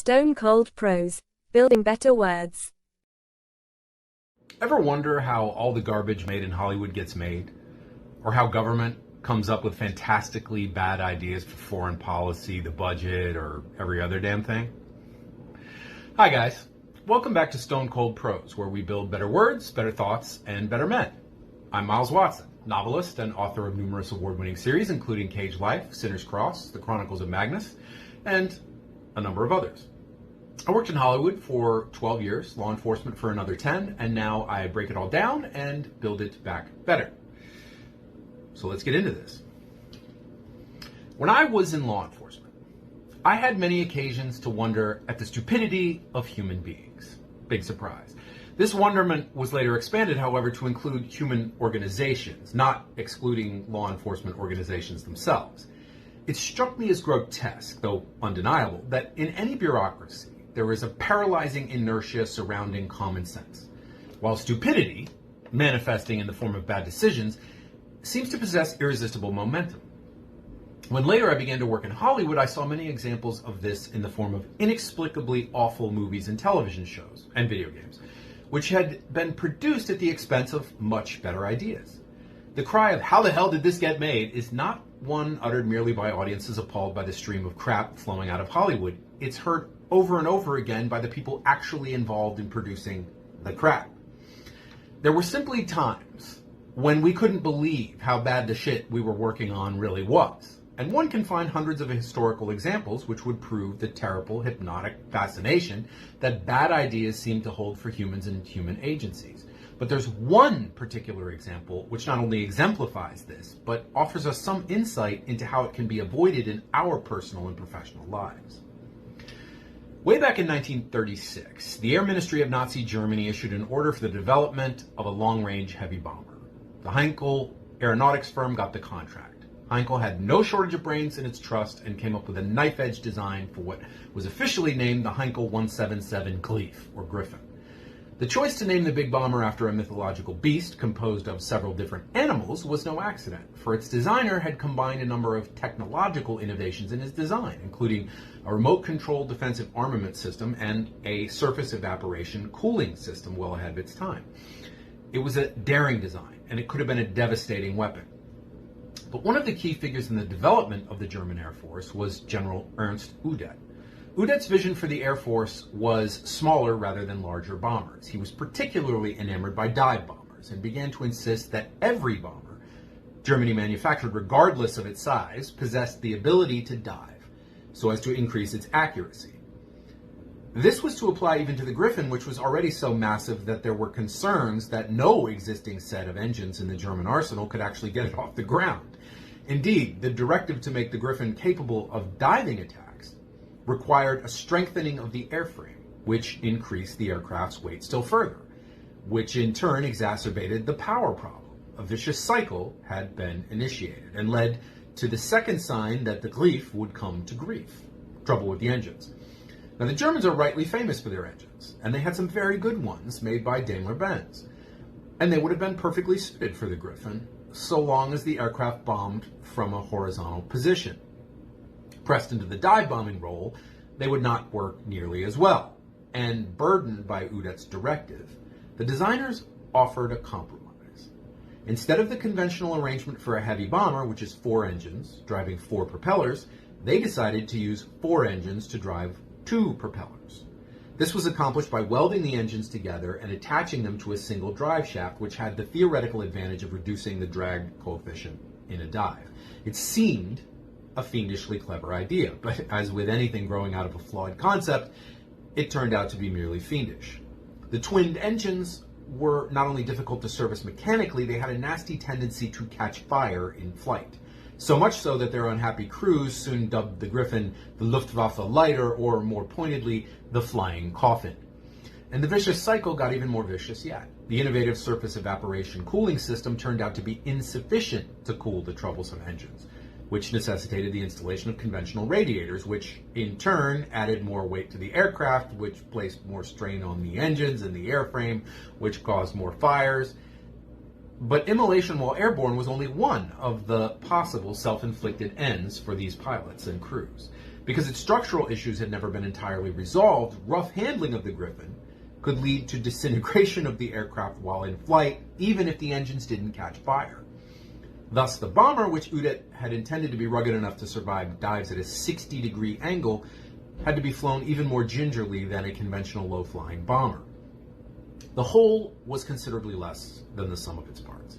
Stone Cold Prose, building better words. Ever wonder how all the garbage made in Hollywood gets made? Or how government comes up with fantastically bad ideas for foreign policy, the budget, or every other damn thing? Hi guys, welcome back to Stone Cold Prose, where we build better words, better thoughts, and better men. I'm Miles Watson, novelist and author of numerous award-winning series, including Cage Life, Sinner's Cross, The Chronicles of Magnus, and a number of others. I worked in Hollywood for 12 years, law enforcement for another 10, and now I break it all down and build it back better. So let's get into this. When I was in law enforcement, I had many occasions to wonder at the stupidity of human beings. Big surprise. This wonderment was later expanded, however, to include human organizations, not excluding law enforcement organizations themselves. It struck me as grotesque, though undeniable, that in any bureaucracy, there is a paralyzing inertia surrounding common sense, while stupidity, manifesting in the form of bad decisions, seems to possess irresistible momentum. When later I began to work in Hollywood, I saw many examples of this in the form of inexplicably awful movies and television shows and video games, which had been produced at the expense of much better ideas. The cry of "how the hell did this get made" is not one uttered merely by audiences appalled by the stream of crap flowing out of Hollywood. It's heard over and over again by the people actually involved in producing the crap. There were simply times when we couldn't believe how bad the shit we were working on really was. And one can find hundreds of historical examples which would prove the terrible hypnotic fascination that bad ideas seem to hold for humans and human agencies. But there's one particular example which not only exemplifies this, but offers us some insight into how it can be avoided in our personal and professional lives. Way back in 1936, the Air Ministry of Nazi Germany issued an order for the development of a long-range heavy bomber. The Heinkel aeronautics firm got the contract. Heinkel had no shortage of brains in its trust and came up with a knife-edge design for what was officially named the Heinkel 177 Gleif, or Griffin. The choice to name the big bomber after a mythological beast composed of several different animals was no accident, for its designer had combined a number of technological innovations in his design, including a remote-controlled defensive armament system and a surface evaporation cooling system well ahead of its time. It was a daring design, and it could have been a devastating weapon. But one of the key figures in the development of the German Air Force was General Ernst Udet. Udet's vision for the Air Force was smaller rather than larger bombers. He was particularly enamored by dive bombers and began to insist that every bomber Germany manufactured, regardless of its size, possessed the ability to dive so as to increase its accuracy. This was to apply even to the Griffin, which was already so massive that there were concerns that no existing set of engines in the German arsenal could actually get it off the ground. Indeed, the directive to make the Griffin capable of diving attacks required a strengthening of the airframe, which increased the aircraft's weight still further, which in turn exacerbated the power problem. A vicious cycle had been initiated and led to the second sign that the Gleif would come to grief: trouble with the engines. Now, the Germans are rightly famous for their engines, and they had some very good ones made by Daimler-Benz, and they would have been perfectly suited for the Griffin, so long as the aircraft bombed from a horizontal position. Pressed into the dive bombing role, they would not work nearly as well, and burdened by Udet's directive, the designers offered a compromise. Instead of the conventional arrangement for a heavy bomber, which is 4 engines driving 4 propellers, they decided to use 4 engines to drive 2 propellers. This was accomplished by welding the engines together and attaching them to a single drive shaft, which had the theoretical advantage of reducing the drag coefficient in a dive. It seemed a fiendishly clever idea, but as with anything growing out of a flawed concept, it turned out to be merely fiendish. The twinned engines were not only difficult to service mechanically, they had a nasty tendency to catch fire in flight. So much so that their unhappy crews soon dubbed the Griffin the Luftwaffe Leiter, or more pointedly, the Flying Coffin. And the vicious cycle got even more vicious yet. The innovative surface evaporation cooling system turned out to be insufficient to cool the troublesome engines, which necessitated the installation of conventional radiators, which in turn added more weight to the aircraft, which placed more strain on the engines and the airframe, which caused more fires. But immolation while airborne was only one of the possible self-inflicted ends for these pilots and crews. Because its structural issues had never been entirely resolved, rough handling of the Griffin could lead to disintegration of the aircraft while in flight, even if the engines didn't catch fire. Thus, the bomber, which Udet had intended to be rugged enough to survive dives at a 60-degree angle, had to be flown even more gingerly than a conventional low-flying bomber. The whole was considerably less than the sum of its parts.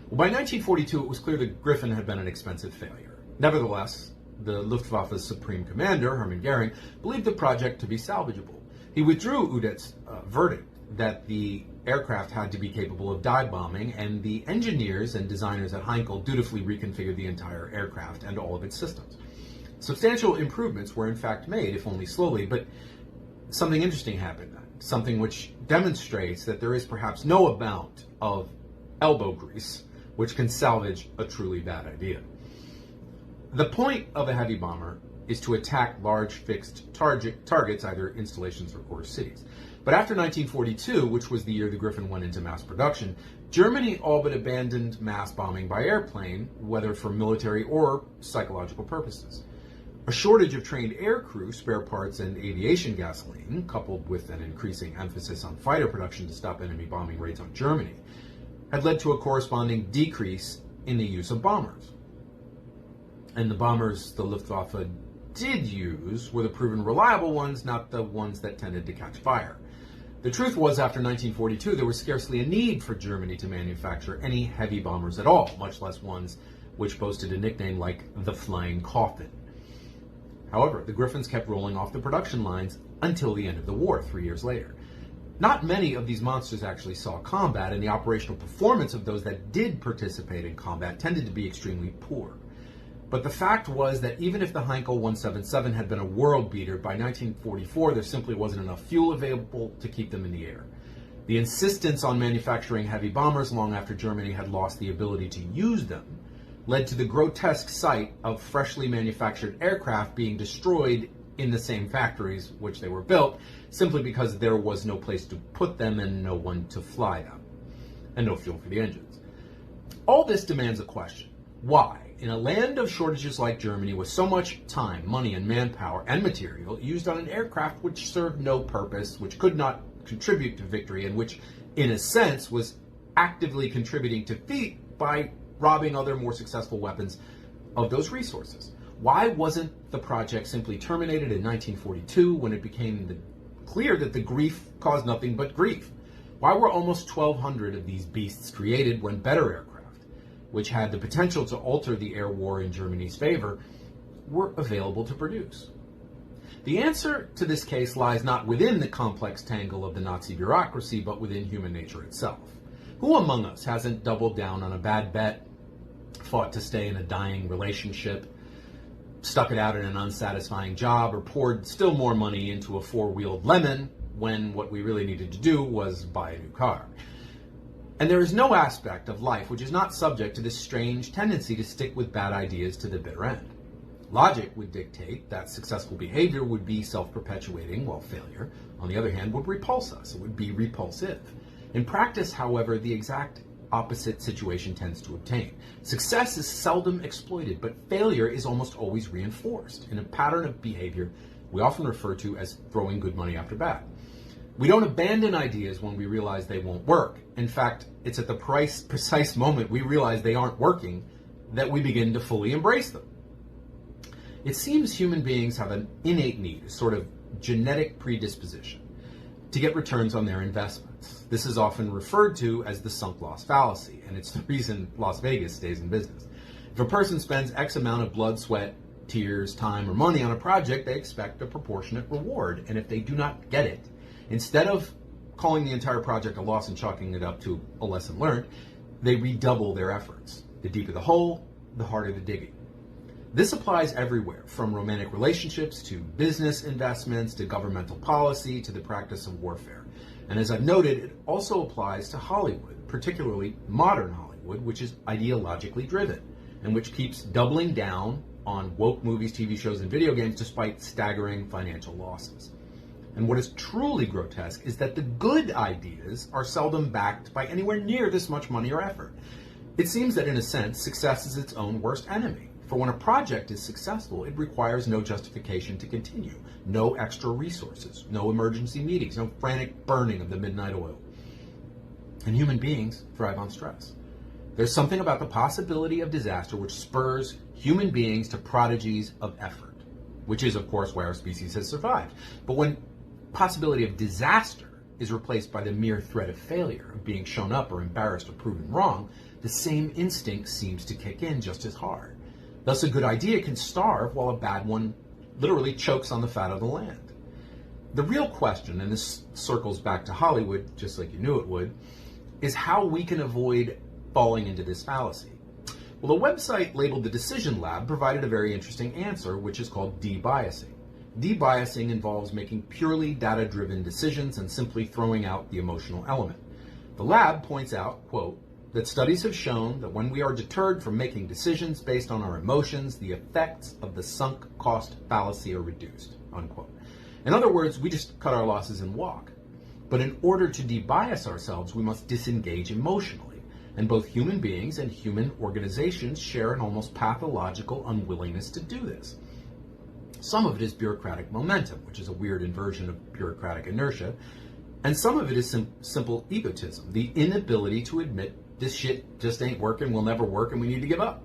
Well, by 1942, it was clear the Griffin had been an expensive failure. Nevertheless, the Luftwaffe's supreme commander, Hermann Goering, believed the project to be salvageable. He withdrew Udet's verdict that the aircraft had to be capable of dive bombing, and the engineers and designers at Heinkel dutifully reconfigured the entire aircraft and all of its systems. Substantial improvements were in fact made, if only slowly, but something interesting happened then, something which demonstrates that there is perhaps no amount of elbow grease which can salvage a truly bad idea. The point of a heavy bomber is to attack large fixed targets, either installations or cities. But after 1942, which was the year the Griffin went into mass production, Germany all but abandoned mass bombing by airplane, whether for military or psychological purposes. A shortage of trained aircrew, spare parts, and aviation gasoline, coupled with an increasing emphasis on fighter production to stop enemy bombing raids on Germany, had led to a corresponding decrease in the use of bombers. And the bombers the Luftwaffe did use were the proven reliable ones, not the ones that tended to catch fire. The truth was, after 1942, there was scarcely a need for Germany to manufacture any heavy bombers at all, much less ones which boasted a nickname like the Flying Coffin. However, the Griffins kept rolling off the production lines until the end of the war, 3 years later. Not many of these monsters actually saw combat, and the operational performance of those that did participate in combat tended to be extremely poor. But the fact was that even if the Heinkel 177 had been a world beater, by 1944 there simply wasn't enough fuel available to keep them in the air. The insistence on manufacturing heavy bombers long after Germany had lost the ability to use them led to the grotesque sight of freshly manufactured aircraft being destroyed in the same factories which they were built, simply because there was no place to put them and no one to fly them, and no fuel for the engines. All this demands a question. Why, in a land of shortages like Germany, with so much time, money, and manpower and material used on an aircraft which served no purpose, which could not contribute to victory, and which, in a sense, was actively contributing to defeat by robbing other more successful weapons of those resources? Why wasn't the project simply terminated in 1942 when it became clear that the grief caused nothing but grief? Why were almost 1,200 of these beasts created when better aircraft, which had the potential to alter the air war in Germany's favor, were available to produce? The answer to this case lies not within the complex tangle of the Nazi bureaucracy, but within human nature itself. Who among us hasn't doubled down on a bad bet, fought to stay in a dying relationship, stuck it out in an unsatisfying job, or poured still more money into a four-wheeled lemon when what we really needed to do was buy a new car? And there is no aspect of life which is not subject to this strange tendency to stick with bad ideas to the bitter end. Logic would dictate that successful behavior would be self-perpetuating, while failure, on the other hand, would repulse us. It would be repulsive. In practice, however, the exact opposite situation tends to obtain. Success is seldom exploited, but failure is almost always reinforced in a pattern of behavior we often refer to as throwing good money after bad. We don't abandon ideas when we realize they won't work. In fact, it's at the precise moment we realize they aren't working that we begin to fully embrace them. It seems human beings have an innate need, a sort of genetic predisposition, to get returns on their investments. This is often referred to as the sunk cost fallacy, and it's the reason Las Vegas stays in business. If a person spends X amount of blood, sweat, tears, time, or money on a project, they expect a proportionate reward, and if they do not get it, instead of calling the entire project a loss and chalking it up to a lesson learned, they redouble their efforts. The deeper the hole, the harder the digging. This applies everywhere, from romantic relationships to business investments to governmental policy to the practice of warfare. And as I've noted, it also applies to Hollywood, particularly modern Hollywood, which is ideologically driven and which keeps doubling down on woke movies, TV shows, and video games despite staggering financial losses. And what is truly grotesque is that the good ideas are seldom backed by anywhere near this much money or effort. It seems that, in a sense, success is its own worst enemy. For when a project is successful, it requires no justification to continue, no extra resources, no emergency meetings, no frantic burning of the midnight oil. And human beings thrive on stress. There's something about the possibility of disaster which spurs human beings to prodigies of effort, which is, of course, why our species has survived. But when possibility of disaster is replaced by the mere threat of failure, of being shown up or embarrassed or proven wrong, the same instinct seems to kick in just as hard. Thus, a good idea can starve while a bad one literally chokes on the fat of the land. The real question, and this circles back to Hollywood, just like you knew it would, is how we can avoid falling into this fallacy. Well, a website labeled The Decision Lab provided a very interesting answer, which is called debiasing. Debiasing involves making purely data-driven decisions and simply throwing out the emotional element. The lab points out, quote, that studies have shown that when we are deterred from making decisions based on our emotions, the effects of the sunk cost fallacy are reduced, unquote. In other words, we just cut our losses and walk. But in order to debias ourselves, we must disengage emotionally. And both human beings and human organizations share an almost pathological unwillingness to do this. Some of it is bureaucratic momentum, which is a weird inversion of bureaucratic inertia. And some of it is simple egotism, the inability to admit this shit just ain't working, will never work, and we need to give up.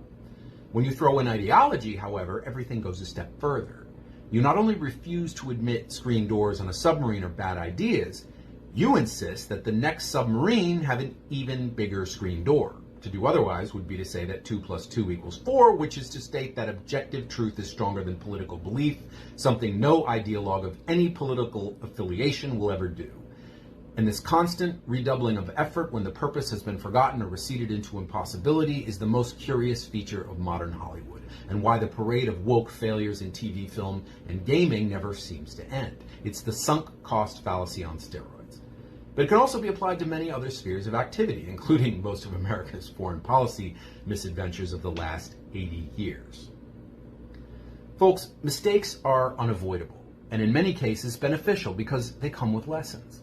When you throw in ideology, however, everything goes a step further. You not only refuse to admit screen doors on a submarine are bad ideas, you insist that the next submarine have an even bigger screen door. To do otherwise would be to say that 2 + 2 = 4, which is to state that objective truth is stronger than political belief, something no ideologue of any political affiliation will ever do. And this constant redoubling of effort when the purpose has been forgotten or receded into impossibility is the most curious feature of modern Hollywood, and why the parade of woke failures in TV, film, and gaming never seems to end. It's the sunk cost fallacy on steroids. But it can also be applied to many other spheres of activity, including most of America's foreign policy misadventures of the last 80 years. Folks, mistakes are unavoidable, and in many cases beneficial because they come with lessons.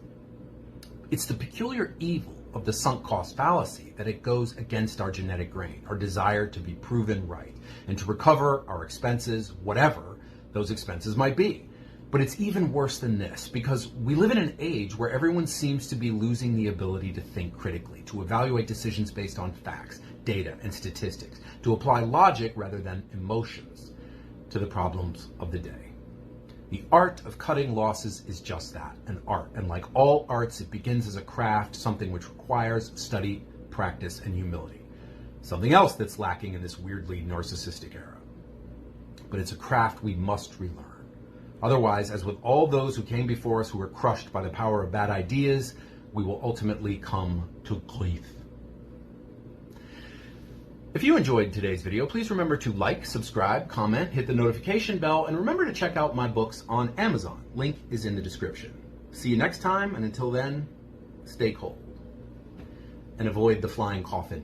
It's the peculiar evil of the sunk cost fallacy that it goes against our genetic grain, our desire to be proven right, and to recover our expenses, whatever those expenses might be. But it's even worse than this, because we live in an age where everyone seems to be losing the ability to think critically, to evaluate decisions based on facts, data, and statistics, to apply logic rather than emotions to the problems of the day. The art of cutting losses is just that, an art. And like all arts, it begins as a craft, something which requires study, practice, and humility. Something else that's lacking in this weirdly narcissistic era. But it's a craft we must relearn. Otherwise, as with all those who came before us who were crushed by the power of bad ideas, we will ultimately come to grief. If you enjoyed today's video, please remember to like, subscribe, comment, hit the notification bell, and remember to check out my books on Amazon. Link is in the description. See you next time, and until then, stay cold and avoid the flying coffin.